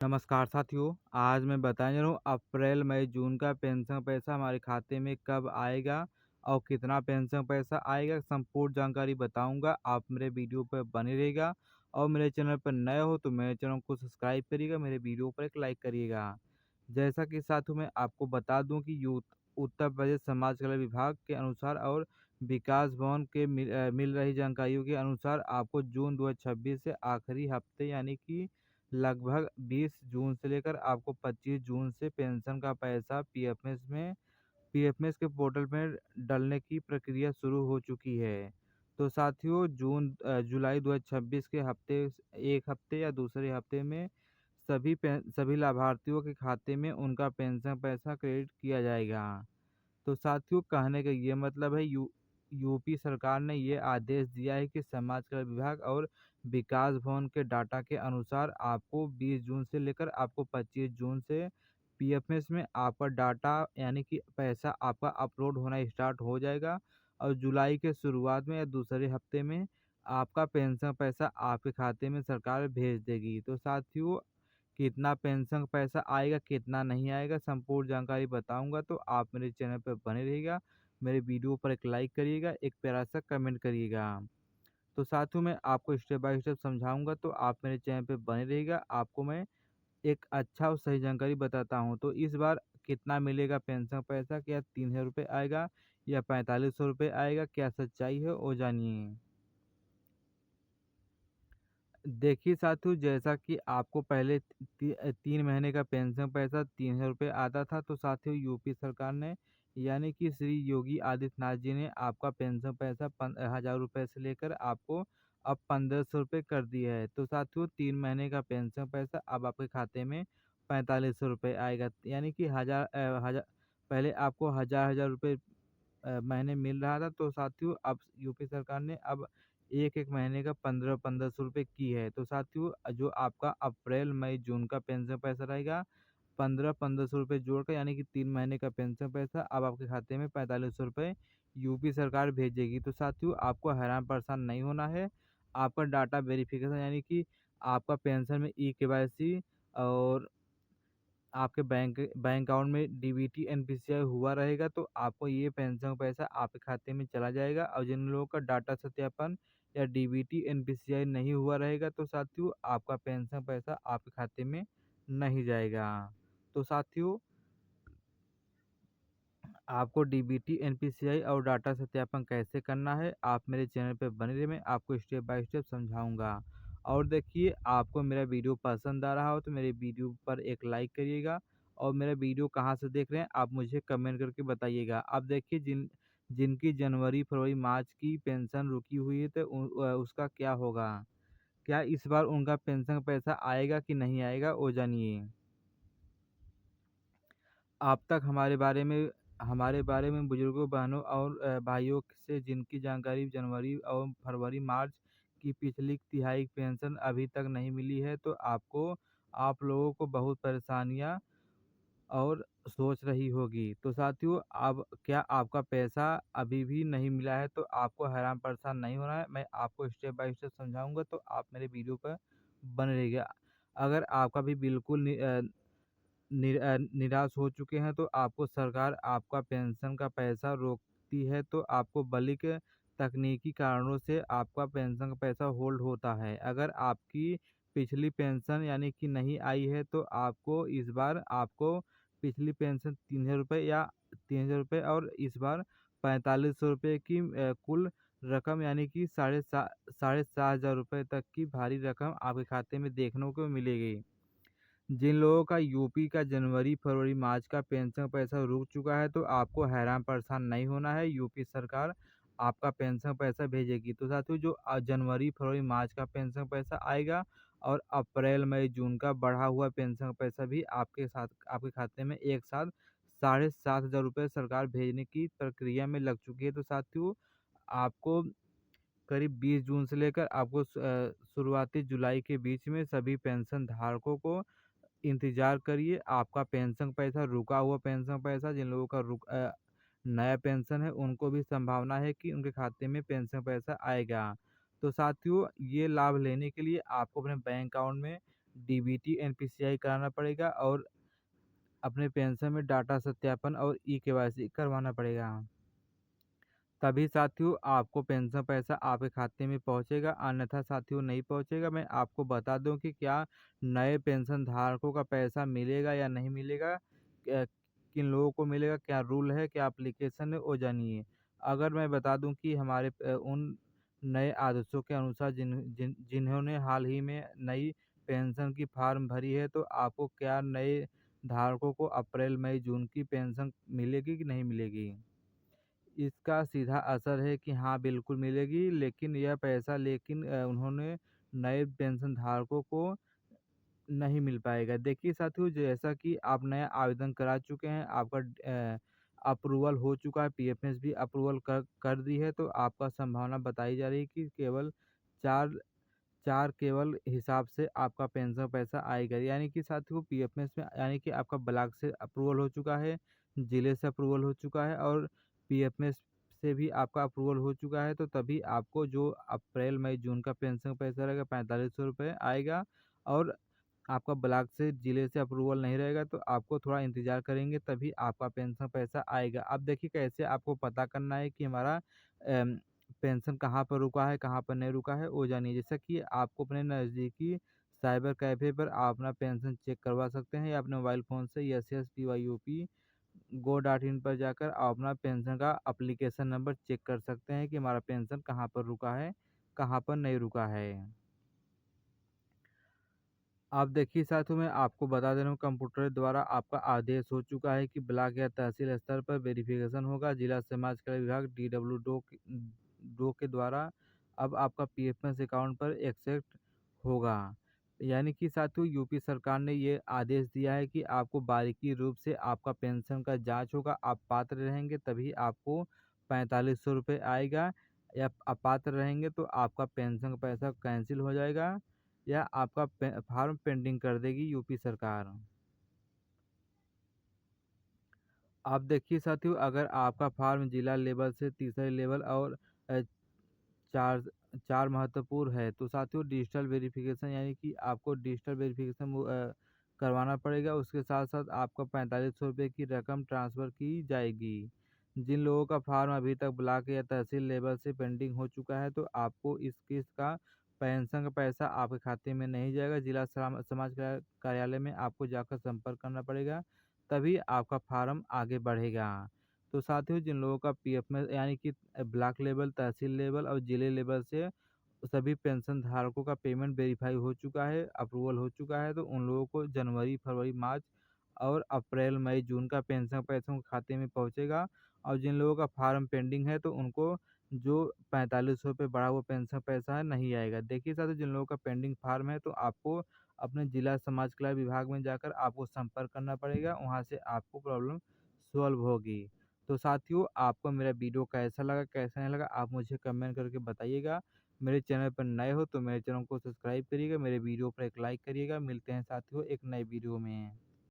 नमस्कार साथियों। आज मैं बताने जा रहा हूँ अप्रैल मई जून का पेंशन पैसा हमारे खाते में कब आएगा और कितना पेंशन पैसा आएगा, संपूर्ण जानकारी बताऊंगा। आप मेरे वीडियो पर बने रहिएगा और मेरे चैनल पर नए हो तो मेरे चैनल को सब्सक्राइब करिएगा, मेरे वीडियो पर एक लाइक करिएगा। जैसा कि साथियों मैं आपको बता दूं कि यूथ उत्तर प्रदेश समाज कल्याण विभाग के अनुसार और विकास भवन के मिल रही जानकारियों के अनुसार आपको जून 2026 से आखिरी हफ्ते यानी कि लगभग 20 जून से लेकर आपको 25 जून से पेंशन का पैसा पीएफएमएस के पोर्टल में डलने की प्रक्रिया शुरू हो चुकी है। तो साथियों जुलाई 2026 के हफ्ते एक हफ्ते या दूसरे हफ्ते में सभी लाभार्थियों के खाते में उनका पेंशन पैसा क्रेडिट किया जाएगा। तो साथियों कहने का ये मतलब है यूपी सरकार ने ये आदेश दिया है कि समाज कल्याण विभाग और विकास भवन के डाटा के अनुसार आपको 20 जून से लेकर आपको 25 जून से पीएफएस में आपका डाटा यानी कि पैसा आपका अपलोड होना स्टार्ट हो जाएगा और जुलाई के शुरुआत में या दूसरे हफ्ते में आपका पेंशन पैसा आपके खाते में सरकार भेज देगी। तो साथियों कितना पेंशन पैसा आएगा कितना नहीं आएगा संपूर्ण जानकारी बताऊंगा, तो आप मेरे चैनल पर बने रहिएगा। मेरे वीडियो पर एक लाइक करिएगा, एक प्यारा सा कमेंट करिएगा। तो साथियों मैं आपको स्टेप बाय स्टेप समझाऊंगा, तो आप मेरे चैनल पे बने रहिएगा। आपको मैं एक अच्छा और सही जानकारी बताता हूँ। तो इस बार कितना मिलेगा पेंशन पैसा, क्या 3000 रुपये आएगा या 4500 रुपये आएगा, क्या सच्चाई है वो जानिए। देखिए साथियों, जैसा कि आपको पहले 3 महीने का पेंशन पैसा 3000 रुपये आता था, तो साथियों यूपी सरकार ने यानी कि श्री योगी आदित्यनाथ जी ने आपका पेंशन पैसा 1000 रुपये से लेकर आपको अब 1500 रुपये कर दिया है। तो साथियों 3 महीने का पेंशन पैसा अब आपके खाते में 4500 रुपये आएगा, यानी कि हजार पहले आपको हजार हजार रुपये महीने मिल रहा था। तो साथियों अब यूपी सरकार ने अब एक एक महीने का 1500 रुपये की है। तो साथियों जो आपका अप्रैल मई जून का पेंशन पैसा रहेगा 1500 रुपये जोड़कर, यानी कि 3 महीने का पेंशन पैसा अब आपके खाते में 4500 रुपये यूपी सरकार भेजेगी। तो साथियों आपको हैरान परेशान नहीं होना है। आपका डाटा वेरिफिकेशन यानी कि आपका पेंशन में ई-केवाईसी और आपके बैंक अकाउंट में डीबीटी एनपीसीआई हुआ रहेगा, तो आपको ये पेंशन का पैसा आपके खाते में चला जाएगा। और जिन लोगों का डाटा सत्यापन या डीबीटी एनपीसीआई नहीं हुआ रहेगा, तो साथियों आपका पेंशन पैसा आपके खाते में नहीं जाएगा। तो साथियों आपको डीबीटी एनपीसीआई और डाटा सत्यापन कैसे करना है, आप मेरे चैनल पर बने रहिए, मैं आपको स्टेप बाय स्टेप समझाऊंगा। और देखिए, आपको मेरा वीडियो पसंद आ रहा हो तो मेरे वीडियो पर एक लाइक करिएगा और मेरा वीडियो कहाँ से देख रहे हैं आप मुझे कमेंट करके बताइएगा। अब देखिए, जिनकी जनवरी फरवरी मार्च की पेंशन रुकी हुई है तो उसका क्या होगा, क्या इस बार उनका पेंशन का पैसा आएगा कि नहीं आएगा वो जानिए। आप तक हमारे बारे में बुजुर्गों बहनों और भाइयों से जिनकी जानकारी जनवरी और फरवरी मार्च की पिछली तिहाई पेंशन अभी तक नहीं मिली है, तो आप लोगों को बहुत परेशानियां और सोच रही होगी। तो साथियों अब क्या आपका पैसा अभी भी नहीं मिला है, तो आपको हैरान परेशान नहीं होना है, मैं आपको स्टेप बाय स्टेप समझाऊंगा, तो आप मेरे वीडियो पर बने रहिएगा। अगर आपका भी बिल्कुल निराश हो चुके हैं तो आपको सरकार आपका पेंशन का पैसा रोकती है, तो आपको बल्कि तकनीकी कारणों से आपका पेंशन का पैसा होल्ड होता है। अगर आपकी पिछली पेंशन यानी कि नहीं आई है, तो आपको इस बार आपको पिछली पेंशन 3000 रुपये या 3000 रुपये और इस बार 4500 रुपये की कुल रकम यानी कि साढ़े सात हजार रुपये तक की भारी रकम आपके खाते में देखने को मिलेगी। जिन लोगों का यूपी का जनवरी फरवरी मार्च का पेंशन पैसा रुक चुका है, तो आपको हैरान परेशान नहीं होना है, यूपी सरकार आपका पेंशन पैसा भेजेगी। तो साथियों जो जनवरी फरवरी मार्च का पेंशन पैसा आएगा और अप्रैल मई जून का बढ़ा हुआ पेंशन पैसा भी आपके खाते में एक साथ 7500 रुपये सरकार भेजने की प्रक्रिया में लग चुकी है। तो साथियों आपको करीब 20 जून से लेकर आपको शुरुआती जुलाई के बीच में सभी पेंशन धारकों को इंतजार करिए। आपका पेंशन पैसा रुका हुआ पेंशन पैसा जिन लोगों का नया पेंशन है उनको भी संभावना है कि उनके खाते में पेंशन पैसा आएगा। तो साथियों ये लाभ लेने के लिए आपको अपने बैंक अकाउंट में डीबीटी, एनपीसीआई कराना पड़ेगा और अपने पेंशन में डाटा सत्यापन और ई-केवाईसी करवाना पड़ेगा। तभी साथियों आपको पेंशन पैसा आपके खाते में पहुंचेगा, अन्यथा साथियों नहीं पहुंचेगा। मैं आपको बता दूं कि क्या नए पेंशन धारकों का पैसा मिलेगा या नहीं मिलेगा, किन लोगों को मिलेगा, क्या रूल है, क्या एप्लीकेशन है, वो जानिए। अगर मैं बता दूं कि हमारे उन नए आदेशों के अनुसार जिन्होंने हाल ही में नई पेंशन की फॉर्म भरी है, तो आपको क्या नए धारकों को अप्रैल मई जून की पेंशन मिलेगी कि नहीं मिलेगी। इसका सीधा असर है कि हाँ, बिल्कुल मिलेगी, लेकिन यह पैसा उन्होंने नए पेंशन धारकों को नहीं मिल पाएगा। देखिए साथियों, जैसा कि आप नया आवेदन करा चुके हैं, आपका अप्रूवल हो चुका है, पीएफएस भी अप्रूवल कर दी है, तो आपका संभावना बताई जा रही है कि केवल 4 4 केवल हिसाब से आपका पेंशन पैसा आएगा। यानी कि साथियों पीएफएस में यानी कि आपका ब्लॉक से अप्रूवल हो चुका है, जिले से अप्रूवल हो चुका है और पीएफएस से भी आपका अप्रूवल हो चुका है, तो तभी आपको जो अप्रैल मई जून का पेंशन पैसा रहेगा 4500 रुपये आएगा। और आपका ब्लॉक से जिले से अप्रूवल नहीं रहेगा, तो आपको थोड़ा इंतज़ार करेंगे, तभी आपका पेंशन पैसा आएगा। अब देखिए कैसे आपको पता करना है कि हमारा पेंशन कहाँ पर रुका है, कहाँ पर नहीं रुका है, वो जानिए। जैसा कि आपको अपने नज़दीकी साइबर कैफ़े पर आप अपना पेंशन चेक करवा सकते हैं, या अपने मोबाइल फ़ोन से SSPYOP go.in पर जाकर आप अपना पेंशन का एप्लीकेशन नंबर चेक कर सकते हैं कि हमारा पेंशन कहाँ पर रुका है, कहाँ पर नहीं रुका है। आप देखिए साथियों, मैं आपको बता दे रहा हूँ, कंप्यूटर द्वारा आपका आदेश हो चुका है कि ब्लॉक या तहसील स्तर पर वेरिफिकेशन होगा। जिला समाज कल्याण विभाग DW डो के द्वारा अब आपका पीएफएस अकाउंट पर एक्सेप्ट होगा। यानी कि साथियों यूपी सरकार ने ये आदेश दिया है कि आपको बारीकी रूप से आपका पेंशन का जांच होगा। आप पात्र रहेंगे तभी आपको 4500 रुपये आएगा, या अपात्र रहेंगे तो आपका पेंशन का पैसा कैंसिल हो जाएगा, या आपका फॉर्म पेंडिंग कर देगी यूपी सरकार। आप देखिए साथियों, अगर आपका फॉर्म जिला लेवल से तीसरे लेवल और अ, चार चार महत्वपूर्ण है, तो साथियों डिजिटल वेरिफिकेशन यानी कि आपको डिजिटल वेरिफिकेशन करवाना पड़ेगा। उसके साथ साथ आपको 4500 रुपये की रकम ट्रांसफ़र की जाएगी। जिन लोगों का फॉर्म अभी तक ब्लॉक या तहसील लेवल से पेंडिंग हो चुका है, तो आपको इस किस्त का पेंशन का पैसा आपके खाते में नहीं जाएगा। जिला समाज कार्यालय में आपको जाकर संपर्क करना पड़ेगा, तभी आपका फॉर्म आगे बढ़ेगा। तो साथियों जिन लोगों का पीएफ में यानी कि ब्लॉक लेवल, तहसील लेवल और जिले लेवल से सभी पेंशन धारकों का पेमेंट वेरीफाई हो चुका है, अप्रूवल हो चुका है, तो उन लोगों को जनवरी, फरवरी, मार्च और अप्रैल, मई, जून का पेंशन पैसा उनके खाते में पहुंचेगा। और जिन लोगों का फार्म पेंडिंग है, तो उनको जो 4500 रुपये बढ़ा हुआ पेंशन पैसा है नहीं आएगा। देखिए साथियों, जिन लोगों का पेंडिंग फार्म है, तो आपको अपने जिला समाज कल्याण विभाग में जाकर आपको संपर्क करना पड़ेगा, वहाँ से आपको प्रॉब्लम सॉल्व होगी। तो साथियों आपको मेरा वीडियो कैसा लगा, कैसा नहीं लगा, आप मुझे कमेंट करके बताइएगा। मेरे चैनल पर नए हो तो मेरे चैनल को सब्सक्राइब करिएगा, मेरे वीडियो पर एक लाइक करिएगा। मिलते हैं साथियों एक नए वीडियो में।